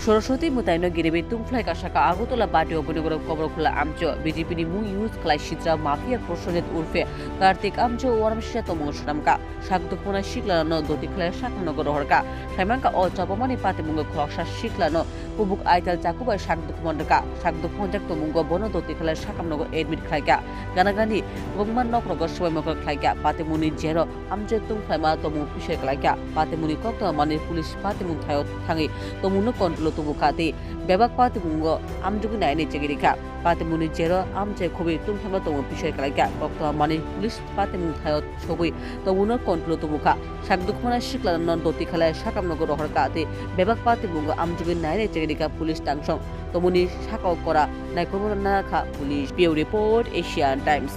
সরস্বতী মোতায়েন गिरिबे तुंफ्लाय काशाका आगरतला बाटी उपनगर कबरखोला आमचो बीजेपी मुं यूज खालाय सिद्रा माफिया प्रसन्जित उर्फे कार्तिक आमचो वारमसिया तमंग सनामका सागदुखमना सिक्लानो दतिखलाय साकनगर हरका साइमांका अ चपमानि पातेमुंग खलकसा सिक्लानो पुबुक आइताल चाकुबाय सागदुखमनका सागदुखमनजाक तमंग बन दतिखलाय साकामनगर एडमिट खालायका गानागानि गंमान नखरगर सबायमकर खालायका पातेमुनि जेरो आमचो तुंफ्लायमा तमंग पिसय खालायका पातेमुनि कक्तमानि पुलिस पातेमुं थायो थाङि तमुनो कन्ट्रोल तुमुखाते बेबाक पातेमुंगो आमजुगु नायनि चेगिरिखा पातेमुनि जेरो आमचे खुबि तुमथांगा तमु पिसय खालायका कक्तमानि पुलिस पातेमुं थायो छबि तमुनो कन्ट्रोल तुमुखा सागदुखमना सिक्लानो दतिखलाय साकामनगर हरकाते बेबाक पातेमुंगो आमजुगु नायनि चेगिरिखा पुलिस टांसं तमुनि साकाव करा नायखमनाखा पुलिस बिउ रिपोर्ट एशियान टाइम्स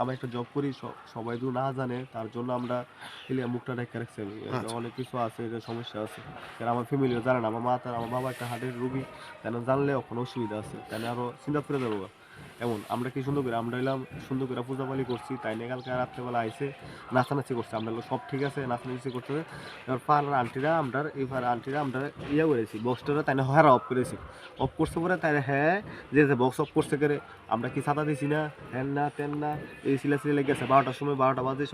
আমার একটা জব করি সবাই তো না জানে তার জন্য আমরা মুখটা ঢেকে রাখছি অনেক কিছু আছে যে সমস্যা আছে আমার ফ্যামিলিও জানে না আমার বাবা একটা হার্টের রোগী কেন জানলে কোনো অসুবিধা আছে তাই আরো চিন্তা করে যাবো এমন আমরা কি সুন্দর করে আমরা এলাম সুন্দর করে পূজা পালি করছি তাই নিয়ে কালকে রাত্রেবেলা আইসে নাচানাচি করছে আমরা সব ঠিক আছে নাচানাচি করতে এবার পাড়ার আন্টিরা আমরা ইয়া করেছি বক্সটা তাই হেরা অফ করেছি অফ করছে পরে তাই হ্যাঁ যে বক্স অফ করছে করে আমরা কি ছাতা দিছি না হ্যান না তেন না এই সিলাসিলি লেগে গেছে 12টার সময় 12টা বাজে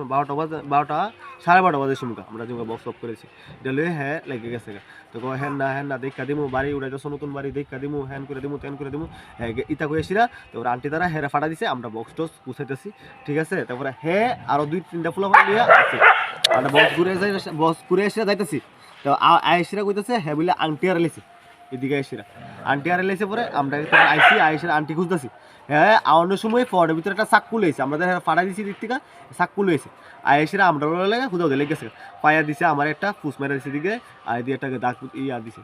12টা সাড়ে 12টা বাজে সময় আমরা যে বক্স অফ করেছি এটা হ্যাঁ লেগে গেছে তো হ্যান না দেখা দিমু বাড়ি উড়াই যাচ্ছ নতুন বাড়ি দেখা দিমু হ্যান করে দিমু তেন করে দিমু হ্যাঁ ইতা কয়েছিরা তারপরে আন্টি দ্বারা হেরা ফাটা দিছে আমরা বক্স টস গুছাইতেছি ঠিক আছে তারপরে হ্যাঁ আরো 2-3টা ফুলা নিয়ে আছে আমরা বক্স ঘুরে এসে যাইতেছি তো আয়েশিরা কইতেছে হ্যাঁ বলে আন্টি আর লেছে এদিকে আয়েশিরা আন্টি আর লেছে পরে আমরা আইসি আয়েশিরা আন্টি খুঁজতেছি হ্যাঁ আওয়ানোর সময় ফোনের ভিতরে একটা চাক্কু লইছে আমাদের ফাটা দিছি দিক থেকে চাক্কু লইছে আয়েশিরা আমরা লাগে খুঁজাও লেগে গেছে পায়া দিছে আমার একটা ফুস মেরা দিছে দিকে আর দিয়ে একটা দাগ ইয়া দিছে